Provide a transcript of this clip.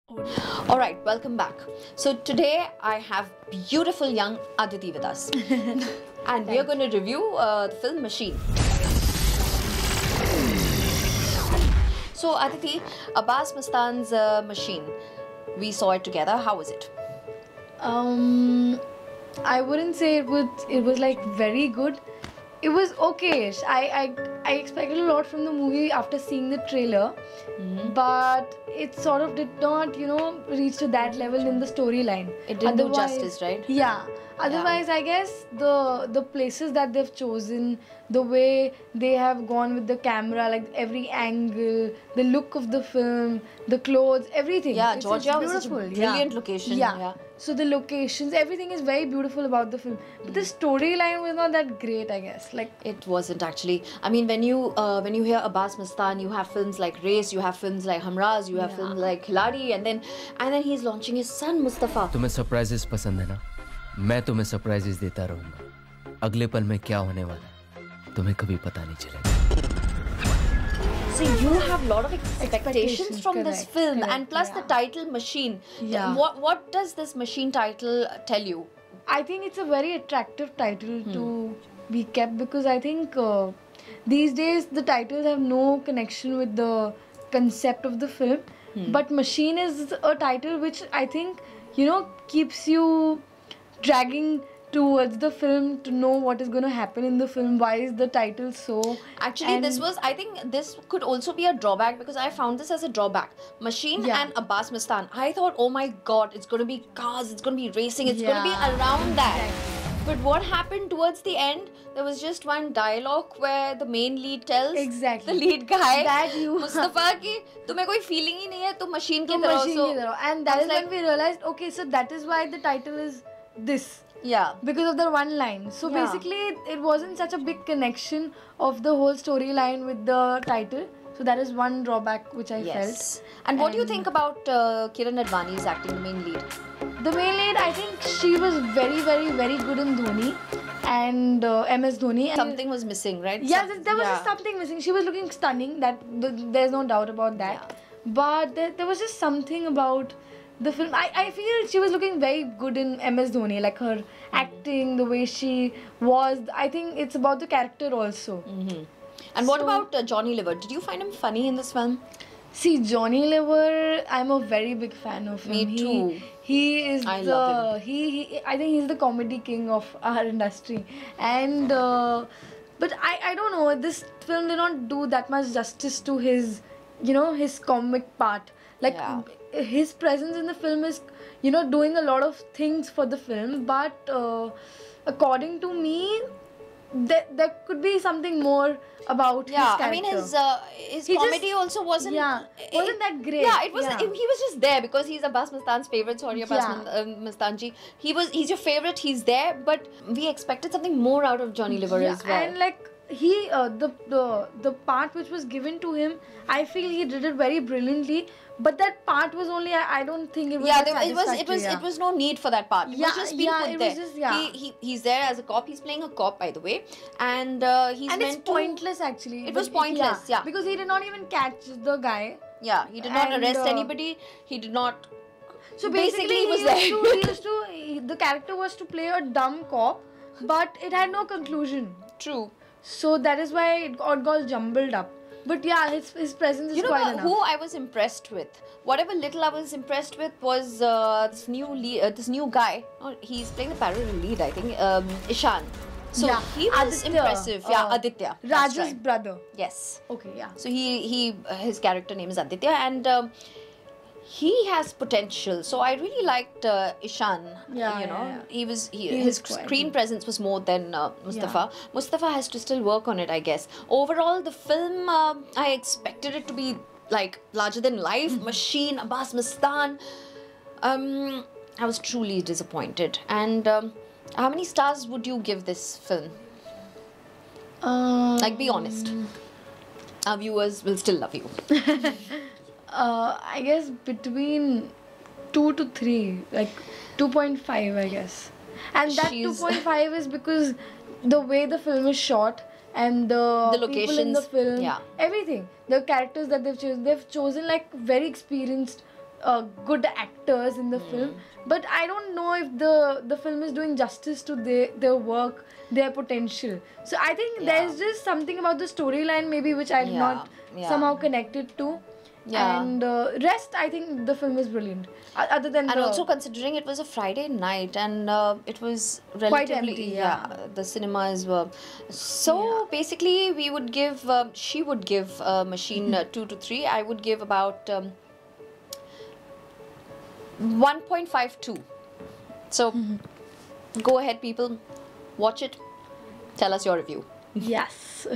All right, welcome back. So today I have beautiful young Aditi with us, and we are going to review the film Machine. So Aditi, Abbas Mustan's Machine, we saw it together. How was it? Um, I wouldn't say it was like very good. It was okayish. I expected a lot from the movie after seeing the trailer, but it sort of did not, reach to that level in the storyline. It didn't do justice, right? Yeah. Otherwise, I guess the places that they've chosen, the way they have gone with the camera, like every angle, the look of the film, the clothes, everything. Yeah, It's Georgia was such a beautiful. brilliant location. Yeah. So the locations, everything is very beautiful about the film. But the storyline was not that great, I guess. Like It wasn't actually. I mean, when you hear Abbas Mustan, you have films like Race, you have films like Hamraz, you have films like Khiladi, and then he's launching his son Mustafa. तुम्हें surprises पसंद है ना? मैं तुम्हें surprises देता रहूंगा. अगले पल में क्या होने वाला है तुम्हें कभी पता नहीं चलेगा. So you have a lot of expectations from this correct, film, correct, and plus the yeah. title Machine. Yeah. What does this Machine title tell you? I think it's a very attractive title to be kept because I think these days the titles have no connection with the concept of the film. But Machine is a title which I think keeps you dragging towards the film to know what is going to happen in the film. Why is the title so? Actually, And- I think this could also be a drawback because I found this as a drawback. Machine Yeah. and Abbas Mustan. I thought, oh my god, it's going to be cars, it's going to be racing, it's going to be Yeah. around that. Exactly. But what happened towards the end, there was just one dialogue where the main lead tells Exactly. the lead guy, That you- Mustafa, कि तुम्हें कोई feeling ही नहीं है, तुम machine की to तरह Machine हो. ki tarah. And that I is was when we realized, okay, so that is why the title is this. Yeah. Because of the one line. So Yeah. basically, it wasn't such a big connection of the whole storyline with the title. So that is one drawback which I Yes. felt. And what do you think about Kiran Advani's acting the main lead? The main lead, I think she was very, very, very good in Dhoni and MS Dhoni. And Something was missing, right? yeah, there was just something missing. She was looking stunning. There's no doubt about that. But there was just something about the film. I feel she was looking very good in MS Dhoni, like her acting, the way she was. I think it's about the character also. And what So- about Johnny Liver? Did you find him funny in this film? See, Johnny Lever, I'm a very big fan of him. Me too. He is I the love he. I think he's the comedy king of our industry, and but I don't know. This film did not do that much justice to his his comic part. Like his presence in the film is doing a lot of things for the film, but according to me, there could be something more about his character. I mean his He comedy just- also wasn't wasn't that great. Yeah, it was. Yeah. He was just there because he's Abbas Mustan's favorite. Sorry, Abbas Mustanji. He's your favorite. He's there, but we expected something more out of Johnny Liver as well. And like he the part which was given to him, I feel he did it very brilliantly. But that part was only I don't think it was. Yeah, that satisfactory, it was no need for that part. It was Yeah, just being yeah, put it there. was just- yeah. He's there as a cop. He's playing a cop, by the way, and he's and meant it's pointless actually. It was But pointless, yeah. Because he did not even catch the guy. Yeah, he did not And, arrest anybody. He did not. So basically, he was the character was to play a dumb cop, but it had no conclusion. True. So that is why it got jumbled up. But yeah, his presence is You know quite enough. who I was impressed with? Whatever little I was impressed with was this new guy. Oh, he's playing the parallel lead, I think. Ishan. So Yeah, he was Aditya, impressive. Yeah, Aditya. That's Raj's right. brother. Yes. Okay, yeah. So his character name is Aditya, and he has potential. So I really liked Ishan. Yeah, you know, yeah. He his was quite screen good. presence was more than Mustafa. Mustafa has to still work on it, I guess. Overall, the film I expected it to be like larger than life. Machine, Abbas Mustan. I was truly disappointed. And how many stars would you give this film? Like, be honest. Our viewers will still love you. I guess between 2 to 3, like 2.5, I guess. And that She's- 2.5 is because the way the film is shot and the people in the locations, film, yeah. everything, the characters that they've chosen like very experienced good actors in the film, but I don't know if the film is doing justice to their work, their potential. So I think there's just something about the storyline maybe which I did not somehow connected to. Yeah. And rest, I think the film is brilliant. Other than And the also considering it was a Friday night and it was Quite relatively empty, the cinemas were so basically we would give she would give Machine 2 to 3. I would give about 1.52. So go ahead people, watch it, tell us your review. yes.